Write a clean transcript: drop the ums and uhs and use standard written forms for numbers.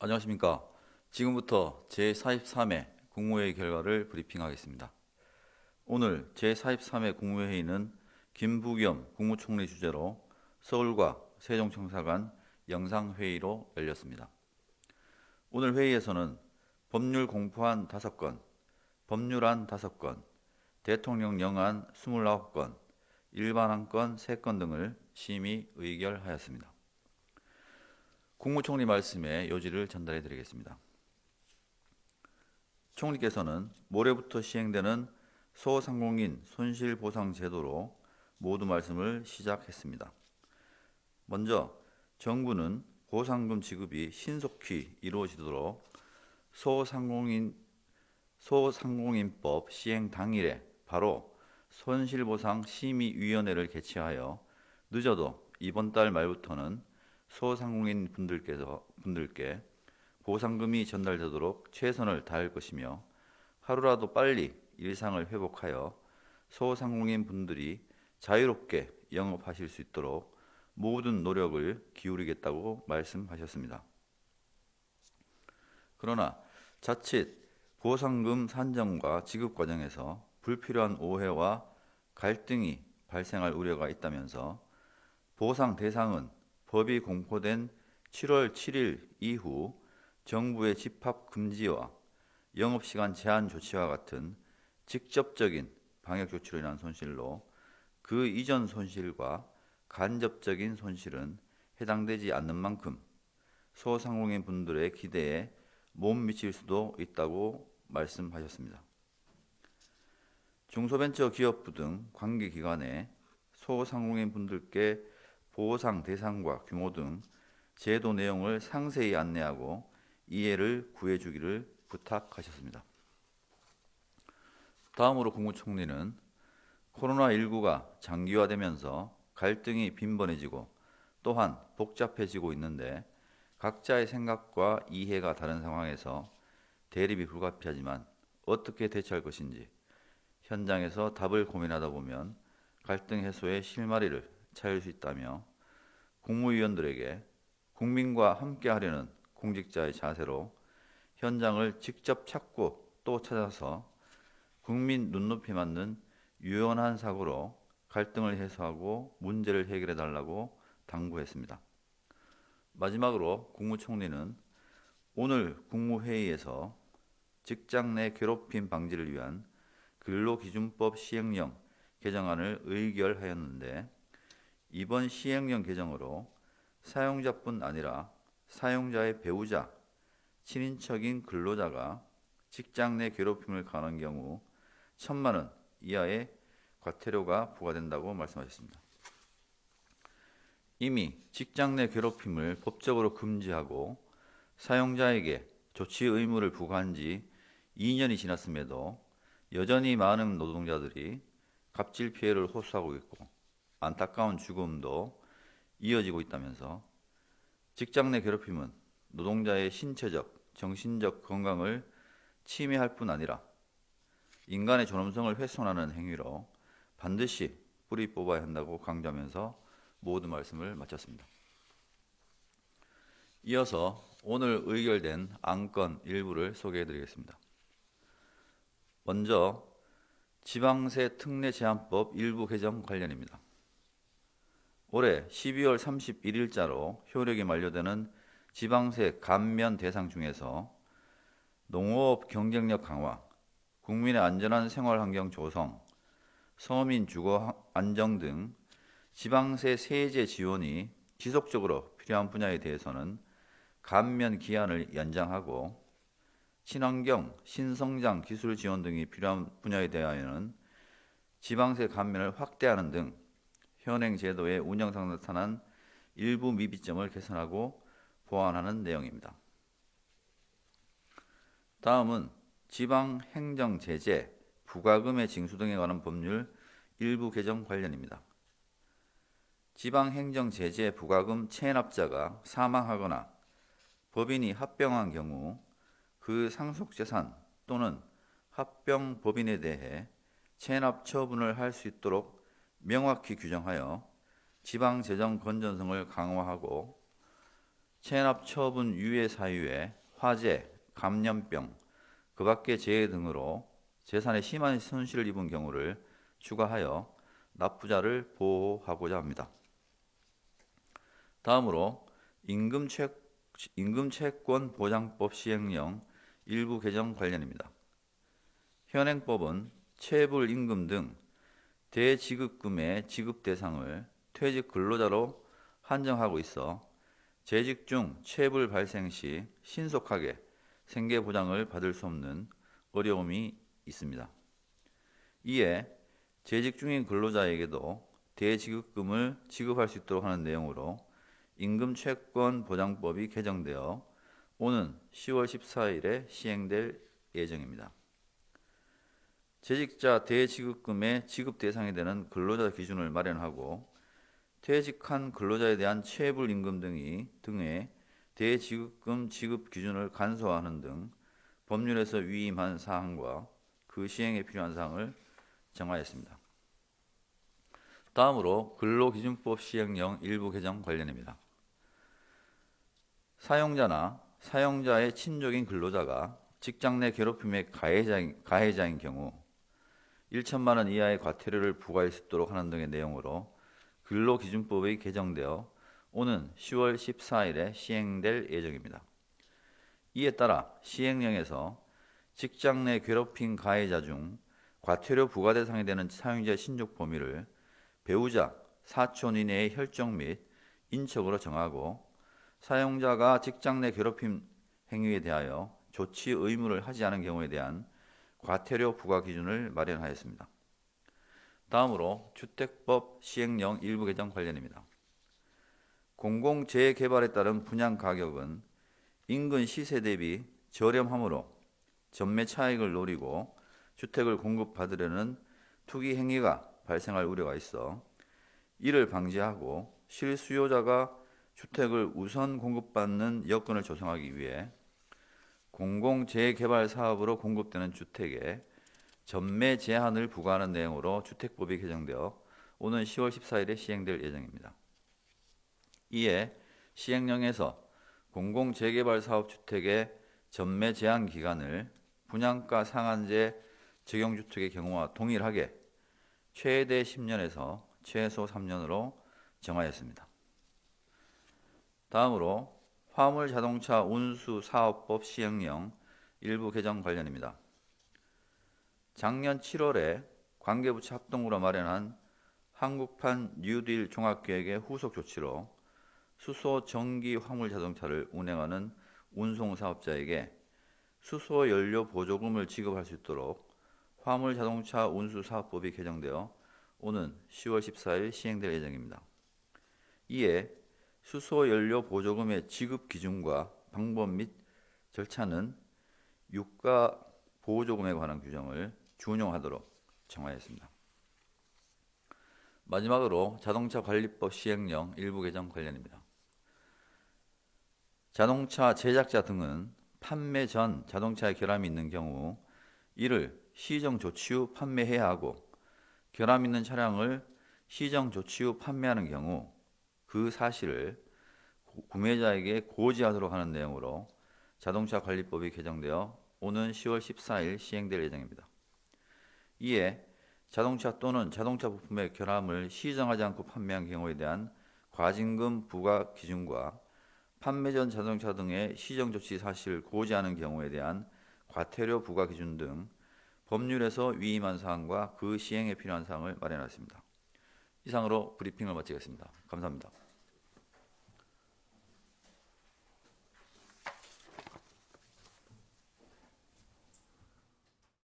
안녕하십니까. 지금부터 제43회 국무회의 결과를 브리핑하겠습니다. 오늘 제43회 국무회의는 김부겸 국무총리 주재로 서울과 세종청사 간 영상회의로 열렸습니다. 오늘 회의에서는 법률 공포안 5건, 법률안 5건, 대통령 영안 29건, 일반안건 3건 등을 심의 의결하였습니다. 국무총리 말씀의 요지를 전달해 드리겠습니다. 총리께서는 모레부터 시행되는 소상공인 손실보상제도로 모두 말씀을 시작했습니다. 먼저 정부는 보상금 지급이 신속히 이루어지도록 소상공인법 시행 당일에 바로 손실보상심의위원회를 개최하여 늦어도 이번 달 말부터는 소상공인 분들께 보상금이 전달되도록 최선을 다할 것이며 하루라도 빨리 일상을 회복하여 소상공인 분들이 자유롭게 영업하실 수 있도록 모든 노력을 기울이겠다고 말씀하셨습니다. 그러나 자칫 보상금 산정과 지급 과정에서 불필요한 오해와 갈등이 발생할 우려가 있다면서 보상 대상은 법이 공포된 7월 7일 이후 정부의 집합 금지와 영업시간 제한 조치와 같은 직접적인 방역 조치로 인한 손실로 그 이전 손실과 간접적인 손실은 해당되지 않는 만큼 소상공인 분들의 기대에 못 미칠 수도 있다고 말씀하셨습니다. 중소벤처기업부 등 관계기관에 소상공인 분들께 보상 대상과 규모 등 제도 내용을 상세히 안내하고 이해를 구해주기를 부탁하셨습니다. 다음으로 국무총리는 코로나19가 장기화되면서 갈등이 빈번해지고 또한 복잡해지고 있는데 각자의 생각과 이해가 다른 상황에서 대립이 불가피하지만 어떻게 대처할 것인지 현장에서 답을 고민하다 보면 갈등 해소의 실마리를 찾을 수 있다며 국무위원들에게 국민과 함께하려는 공직자의 자세로 현장을 직접 찾고 또 찾아서 국민 눈높이 맞는 유연한 사고로 갈등을 해소하고 문제를 해결해 달라고 당부했습니다. 마지막으로 국무총리는 오늘 국무회의에서 직장 내 괴롭힘 방지를 위한 근로기준법 시행령 개정안을 의결하였는데 이번 시행령 개정으로 사용자뿐 아니라 사용자의 배우자, 친인척인 근로자가 직장 내 괴롭힘을 가한 경우 1,000만 원 이하의 과태료가 부과된다고 말씀하셨습니다. 이미 직장 내 괴롭힘을 법적으로 금지하고 사용자에게 조치 의무를 부과한 지 2년이 지났음에도 여전히 많은 노동자들이 갑질 피해를 호소하고 있고 안타까운 죽음도 이어지고 있다면서 직장 내 괴롭힘은 노동자의 신체적, 정신적 건강을 침해할 뿐 아니라 인간의 존엄성을 훼손하는 행위로 반드시 뿌리 뽑아야 한다고 강조하면서 모든 말씀을 마쳤습니다. 이어서 오늘 의결된 안건 일부를 소개해 드리겠습니다. 먼저 지방세 특례 제한법 일부 개정 관련입니다. 올해 12월 31일자로 효력이 만료되는 지방세 감면 대상 중에서 농업 경쟁력 강화, 국민의 안전한 생활 환경 조성, 서민 주거 안정 등 지방세 세제 지원이 지속적으로 필요한 분야에 대해서는 감면 기한을 연장하고 친환경, 신성장 기술 지원 등이 필요한 분야에 대하여는 지방세 감면을 확대하는 등 현행 제도의 운영상 나타난 일부 미비점을 개선하고 보완하는 내용입니다. 다음은 지방행정제재, 부과금의 징수 등에 관한 법률 일부 개정 관련입니다. 지방행정제재 부과금 체납자가 사망하거나 법인이 합병한 경우 그 상속재산 또는 합병 법인에 대해 체납 처분을 할 수 있도록 명확히 규정하여 지방재정 건전성을 강화하고 체납 처분 유예 사유에 화재, 감염병, 그 밖의 재해 등으로 재산에 심한 손실을 입은 경우를 추가하여 납부자를 보호하고자 합니다. 다음으로 임금채권보장법 시행령 일부 개정 관련입니다. 현행법은 체불 임금 등 대지급금의 지급 대상을 퇴직 근로자로 한정하고 있어 재직 중 체불 발생 시 신속하게 생계 보장을 받을 수 없는 어려움이 있습니다. 이에 재직 중인 근로자에게도 대지급금을 지급할 수 있도록 하는 내용으로 임금채권보장법이 개정되어 오는 10월 14일에 시행될 예정입니다. 재직자 대지급금의 지급 대상이 되는 근로자 기준을 마련하고 퇴직한 근로자에 대한 체불 임금 등의 대지급금 지급 기준을 간소화하는 등 법률에서 위임한 사항과 그 시행에 필요한 사항을 정하였습니다. 다음으로 근로기준법 시행령 일부 개정 관련입니다. 사용자나 사용자의 친족인 근로자가 직장 내 괴롭힘의 가해자인 경우 1천만 원 이하의 과태료를 부과할 수 있도록 하는 등의 내용으로 근로기준법이 개정되어 오는 10월 14일에 시행될 예정입니다. 이에 따라 시행령에서 직장 내 괴롭힘 가해자 중 과태료 부과 대상이 되는 사용자의 친족 범위를 배우자, 사촌 이내의 혈족 및 인척으로 정하고 사용자가 직장 내 괴롭힘 행위에 대하여 조치 의무를 하지 않은 경우에 대한 과태료 부과 기준을 마련하였습니다. 다음으로 주택법 시행령 일부 개정 관련입니다. 공공재개발에 따른 분양 가격은 인근 시세 대비 저렴하므로 전매 차익을 노리고 주택을 공급받으려는 투기 행위가 발생할 우려가 있어 이를 방지하고 실수요자가 주택을 우선 공급받는 여건을 조성하기 위해 공공재개발 사업으로 공급되는 주택에 전매 제한을 부과하는 내용으로 주택법이 개정되어 오는 10월 14일에 시행될 예정입니다. 이에 시행령에서 공공재개발 사업 주택의 전매 제한 기간을 분양가 상한제 적용주택의 경우와 동일하게 최대 10년에서 최소 3년으로 정하였습니다. 다음으로 화물자동차 운수사업법 시행령 일부 개정 관련입니다. 작년 7월에 관계부처 합동으로 마련한 한국판 뉴딜 종합계획의 후속 조치로 수소 전기 화물자동차를 운행하는 운송사업자에게 수소연료 보조금을 지급할 수 있도록 화물자동차 운수사업법이 개정되어 오는 10월 14일 시행될 예정입니다. 이에 수소연료 보조금의 지급 기준과 방법 및 절차는 유가 보조금에 관한 규정을 준용하도록 정하였습니다. 마지막으로 자동차 관리법 시행령 일부 개정 관련입니다. 자동차 제작자 등은 판매 전 자동차에 결함이 있는 경우 이를 시정 조치 후 판매해야 하고 결함 있는 차량을 시정 조치 후 판매하는 경우 그 사실을 구매자에게 고지하도록 하는 내용으로 자동차 관리법이 개정되어 오는 10월 14일 시행될 예정입니다. 이에 자동차 또는 자동차 부품의 결함을 시정하지 않고 판매한 경우에 대한 과징금 부과 기준과 판매 전 자동차 등의 시정 조치 사실을 고지하는 경우에 대한 과태료 부과 기준 등 법률에서 위임한 사항과 그 시행에 필요한 사항을 마련했습니다. 이상으로 브리핑을 마치겠습니다. 감사합니다.